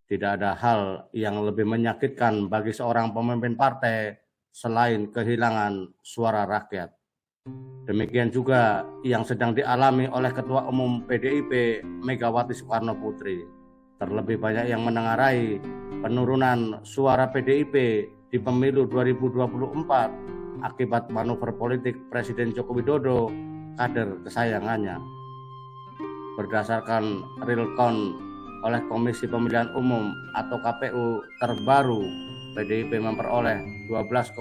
Tidak ada hal yang lebih menyakitkan bagi seorang pemimpin partai selain kehilangan suara rakyat. Demikian juga yang sedang dialami oleh Ketua Umum PDIP Megawati Soekarno Putri. Terlebih banyak yang menengarai penurunan suara PDIP di pemilu 2024 akibat manuver politik Presiden Joko Widodo, kader kesayangannya. Berdasarkan real count oleh Komisi Pemilihan Umum atau KPU terbaru, PDIP memperoleh 12,5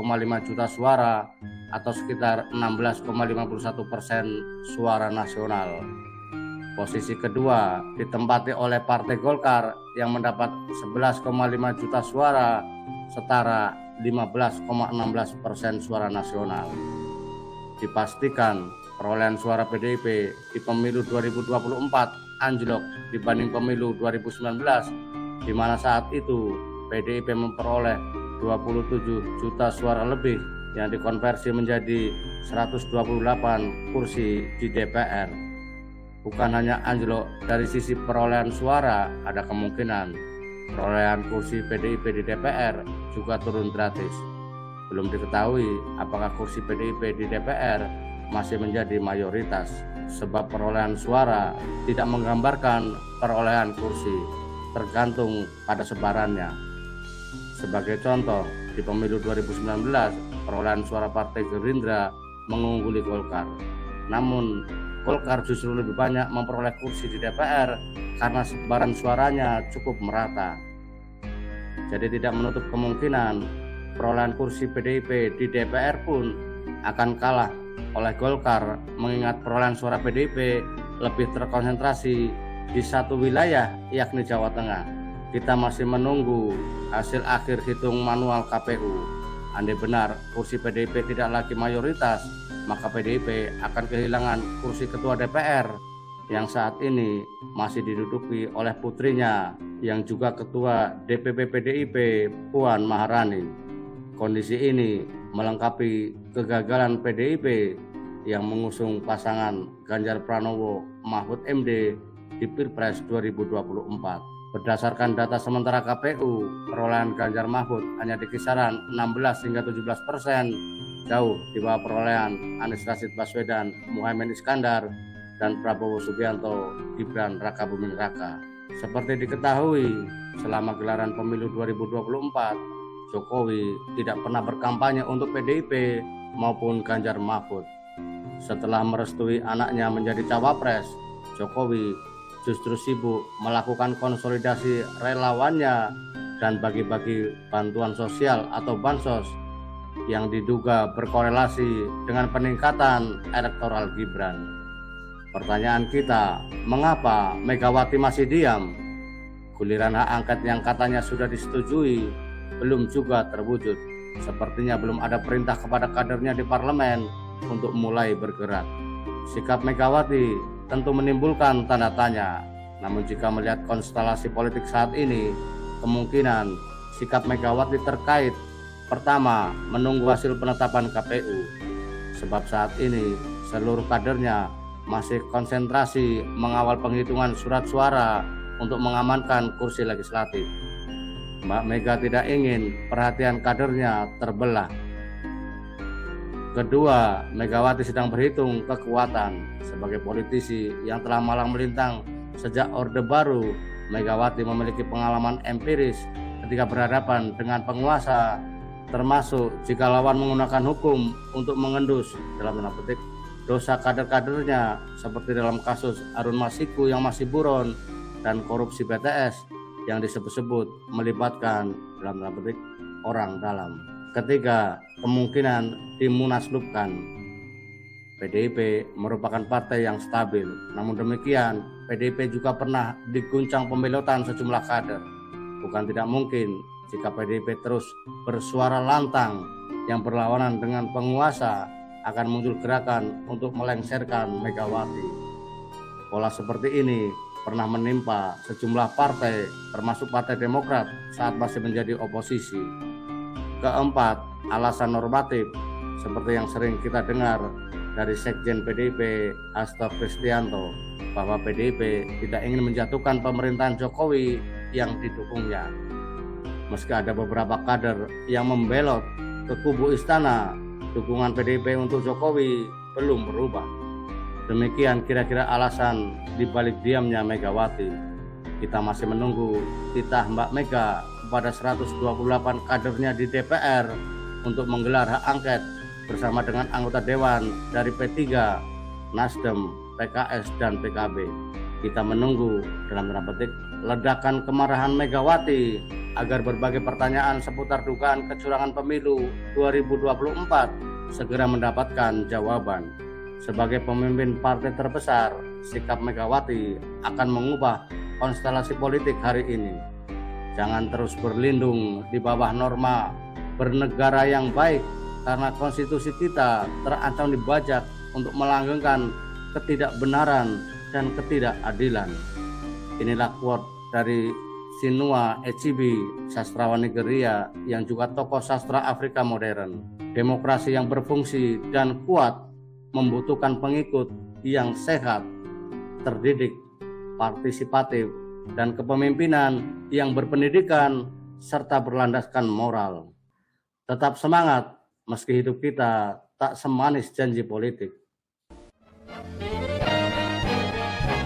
juta suara atau sekitar 16,51% suara nasional. Posisi kedua ditempati oleh Partai Golkar yang mendapat 11,5 juta suara, setara 15,16% suara nasional. Dipastikan perolehan suara PDIP di pemilu 2024 anjlok dibanding pemilu 2019, di mana saat itu PDIP memperoleh 27 juta suara lebih yang dikonversi menjadi 128 kursi di DPR. Bukan hanya anjlok dari sisi perolehan suara, ada kemungkinan perolehan kursi PDIP di DPR juga turun gratis. Belum diketahui apakah kursi PDIP di DPR masih menjadi mayoritas, sebab perolehan suara tidak menggambarkan perolehan kursi, tergantung pada sebarannya. Sebagai contoh, di pemilu 2019, perolehan suara Partai Gerindra mengungguli Golkar. Namun, Golkar justru lebih banyak memperoleh kursi di DPR karena sebaran suaranya cukup merata. Jadi tidak menutup kemungkinan perolehan kursi PDIP di DPR pun akan kalah oleh Golkar, mengingat perolehan suara PDIP lebih terkonsentrasi di satu wilayah, yakni Jawa Tengah. Kita masih menunggu hasil akhir hitung manual KPU. Andai benar kursi PDIP tidak lagi mayoritas, maka PDIP akan kehilangan kursi ketua DPR yang saat ini masih diduduki oleh putrinya yang juga ketua DPP PDIP, Puan Maharani. Kondisi ini melengkapi kegagalan PDIP yang mengusung pasangan Ganjar Pranowo Mahfud MD di Pilpres 2024. Berdasarkan data sementara KPU, perolehan Ganjar Mahfud hanya di kisaran 16 hingga 17%, jauh di bawah perolehan Anies Rashid Baswedan, Muhaimin Iskandar, dan Prabowo Subianto Gibran Rakabuming Raka. Seperti diketahui, selama gelaran pemilu 2024, Jokowi tidak pernah berkampanye untuk PDIP maupun Ganjar Mahfud. Setelah merestui anaknya menjadi cawapres, Jokowi justru sibuk melakukan konsolidasi relawannya dan bagi-bagi bantuan sosial atau bansos yang diduga berkorelasi dengan peningkatan elektoral Gibran. Pertanyaan kita, mengapa Megawati masih diam? Guliran hak angket yang katanya sudah disetujui belum juga terwujud. Sepertinya belum ada perintah kepada kadernya di parlemen untuk mulai bergerak. Sikap Megawati tentu menimbulkan tanda tanya. Namun jika melihat konstelasi politik saat ini, kemungkinan sikap Megawati terkait pertama, menunggu hasil penetapan KPU. Sebab saat ini seluruh kadernya masih konsentrasi mengawal penghitungan surat suara untuk mengamankan kursi legislatif. Mbak Mega tidak ingin perhatian kadernya terbelah. Kedua, Megawati sedang berhitung kekuatan. Sebagai politisi yang telah malang melintang sejak Orde Baru, Megawati memiliki pengalaman empiris ketika berhadapan dengan penguasa, termasuk jika lawan menggunakan hukum untuk mengendus dalam tanda petik dosa kader-kadernya, seperti dalam kasus Harun Masiku yang masih buron dan korupsi BTS yang disebut-sebut melibatkan dalam tanda petik orang dalam. Ketiga, kemungkinan dimunaslupkan. PDIP merupakan partai yang stabil. Namun demikian, PDIP juga pernah diguncang pembelotan sejumlah kader. Bukan tidak mungkin jika PDIP terus bersuara lantang yang berlawanan dengan penguasa, akan muncul gerakan untuk melengsarkan Megawati. Pola seperti ini pernah menimpa sejumlah partai, termasuk Partai Demokrat saat masih menjadi oposisi. Keempat, alasan normatif seperti yang sering kita dengar dari Sekjen PDIP Hasto Kristianto bahwa PDIP tidak ingin menjatuhkan pemerintahan Jokowi yang didukungnya. Meski ada beberapa kader yang membelot ke kubu istana, dukungan PDIP untuk Jokowi belum berubah. Demikian kira-kira alasan dibalik diamnya Megawati. Kita masih menunggu titah Mbak Mega kepada 128 kadernya di DPR untuk menggelar hak angket bersama dengan anggota Dewan dari P3, Nasdem, PKS, dan PKB. Kita menunggu dalam tanda petik ledakan kemarahan Megawati agar berbagai pertanyaan seputar dugaan kecurangan pemilu 2024 segera mendapatkan jawaban. Sebagai pemimpin partai terbesar, sikap Megawati akan mengubah konstelasi politik hari ini. Jangan terus berlindung di bawah norma bernegara yang baik, karena konstitusi kita terancam dibajak untuk melanggengkan ketidakbenaran dan ketidakadilan. Inilah quote dari Chinua Achebe, sastrawan Nigeria yang juga tokoh sastra Afrika modern. Demokrasi yang berfungsi dan kuat membutuhkan pengikut yang sehat, terdidik, partisipatif, dan kepemimpinan yang berpendidikan serta berlandaskan moral. Tetap semangat meski hidup kita tak semanis janji politik.